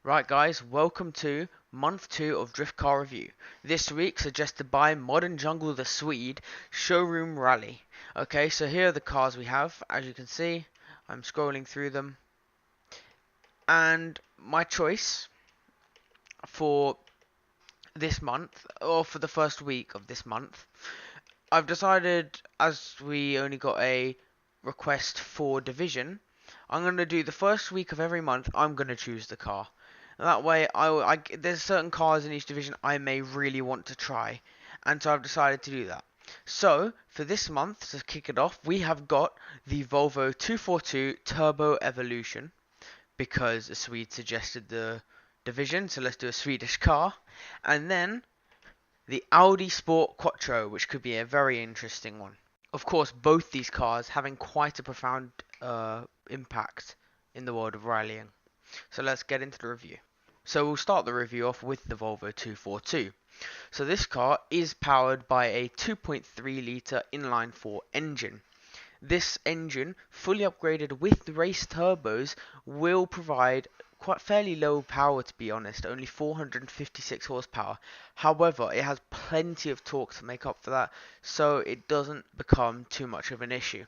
Right guys, welcome to month 2 of Drift Car Review. This week suggested by ModernJungle the Swede, Showroom Rally. Okay, so here are the cars we have. As you can see, I'm scrolling through them. And my choice for this month, or for the first week of this month, I've decided, as we only got a request for division, I'm going to do the first week of every month, I'm going to choose the car. That way, there's certain cars in each division I may really want to try, and so I've decided to do that. So, for this month, to kick it off, we have got the Volvo 242 Turbo Evolution, because a Swede suggested the division, so let's do a Swedish car. And then, the Audi Sport Quattro, which could be a very interesting one. Of course, both these cars having quite a profound impact in the world of rallying. So let's get into the review. So we'll start the review off with the Volvo 242. So this car is powered by a 2.3 litre inline-4 engine. This engine, fully upgraded with race turbos, will provide quite fairly low power, to be honest, only 456 horsepower. However, it has plenty of torque to make up for that, so it doesn't become too much of an issue.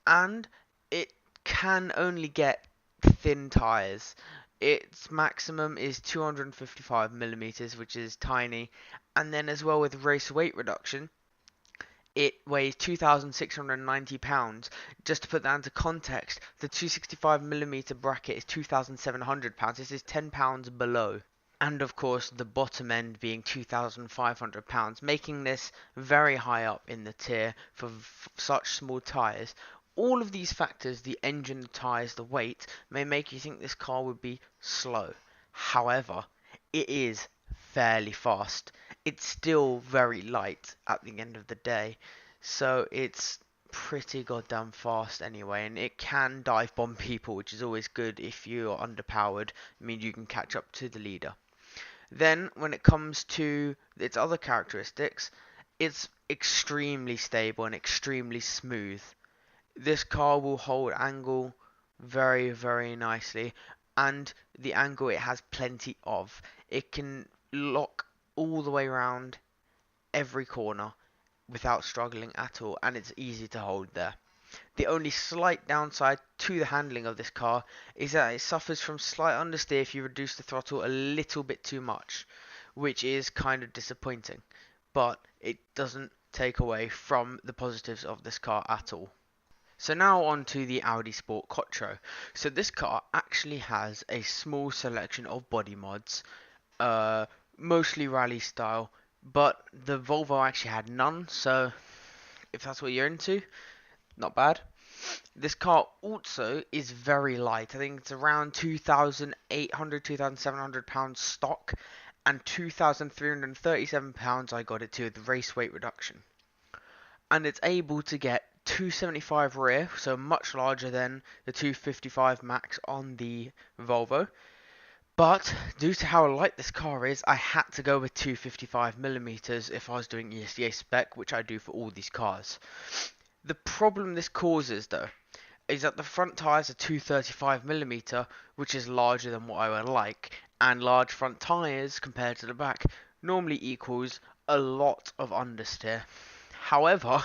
And it can only get thin tyres. Its maximum is 255 millimeters, which is tiny, and then as well with race weight reduction, it weighs 2,690 pounds. Just to put that into context, the 265mm bracket is 2,700 pounds. This is 10 pounds below. And of course, the bottom end being 2,500 pounds, making this very high up in the tier for such small tyres. All of these factors, the engine, the tyres, the weight, may make you think this car would be slow. However, it is fairly fast. It's still very light at the end of the day, so it's pretty goddamn fast anyway, and it can dive bomb people, which is always good if you're underpowered. It means you can catch up to the leader. Then, when it comes to its other characteristics, it's extremely stable and extremely smooth. This car will hold angle very, very nicely, and the angle it has plenty of. It can lock all the way around every corner without struggling at all, and it's easy to hold there. The only slight downside to the handling of this car is that it suffers from slight understeer if you reduce the throttle a little bit too much, which is kind of disappointing, but it doesn't take away from the positives of this car at all. So now on to the Audi Sport Quattro. So this car actually has a small selection of body mods, mostly rally style, but the Volvo actually had none, so if that's what you're into, not bad. This car also is very light. I think it's around 2,800, 2,700 pounds stock, and 2,337 pounds I got it to with the race weight reduction. And it's able to get 275 rear, so much larger than the 255 max on the Volvo. But due to how light this car is, I had to go with 255mm if I was doing ESDA spec, which I do for all these cars. The problem this causes though is that the front tyres are 235mm, which is larger than what I would like, and large front tyres compared to the back normally equals a lot of understeer. However,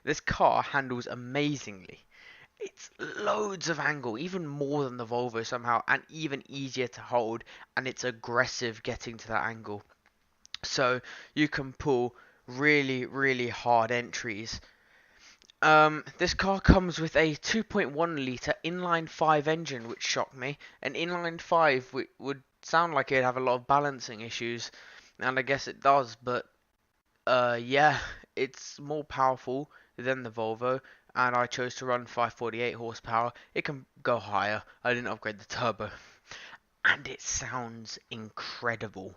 this car handles amazingly. It's loads of angle, even more than the Volvo somehow, and even easier to hold, and it's aggressive getting to that angle. So you can pull really, really hard entries. This car comes with a 2.1 litre inline-5 engine, which shocked me. An inline-5 would sound like it'd have a lot of balancing issues, and I guess it does, but yeah, it's more powerful than the Volvo, and I chose to run 548 horsepower. It can go higher. I didn't upgrade the turbo. And it sounds incredible.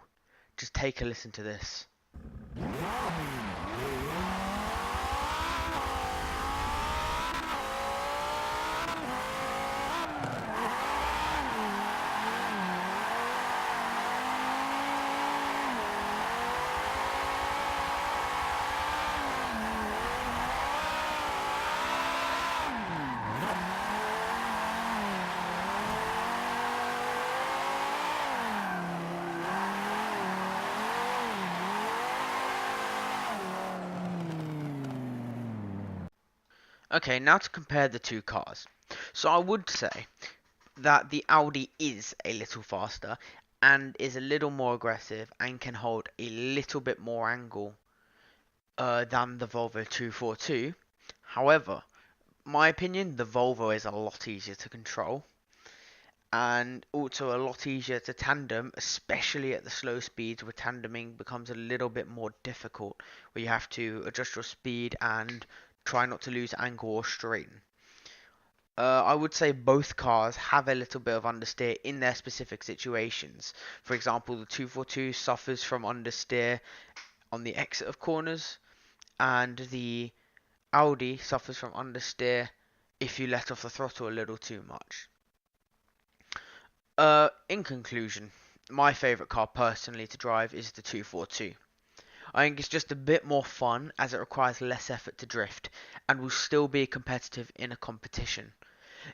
Just take a listen to this. Okay, now to compare the two cars. So I would say that the Audi is a little faster and is a little more aggressive and can hold a little bit more angle than the Volvo 242. However, my opinion, the Volvo is a lot easier to control and also a lot easier to tandem, especially at the slow speeds where tandeming becomes a little bit more difficult, where you have to adjust your speed and try not to lose angle or strain. I would say both cars have a little bit of understeer in their specific situations. For example, the 242 suffers from understeer on the exit of corners, and the Audi suffers from understeer if you let off the throttle a little too much. In conclusion, my favourite car personally to drive is the 242. I think it's just a bit more fun as it requires less effort to drift and will still be competitive in a competition.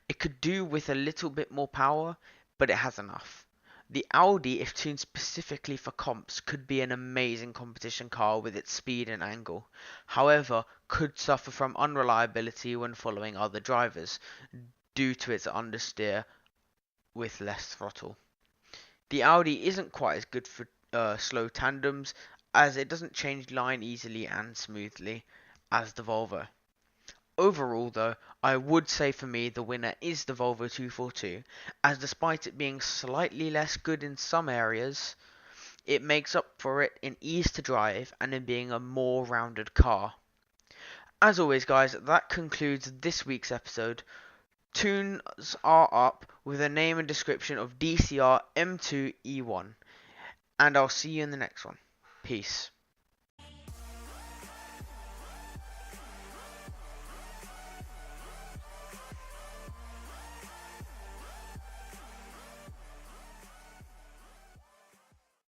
It could do with a little bit more power, but it has enough. The Audi, if tuned specifically for comps, could be an amazing competition car with its speed and angle. However, could suffer from unreliability when following other drivers due to its understeer with less throttle. The Audi isn't quite as good for slow tandems as it doesn't change line easily and smoothly as the Volvo. Overall though, I would say for me the winner is the Volvo 242, as despite it being slightly less good in some areas, it makes up for it in ease to drive and in being a more rounded car. As always guys, that concludes this week's episode. Tunes are up with a name and description of DCR M2E1, and I'll see you in the next one. Peace.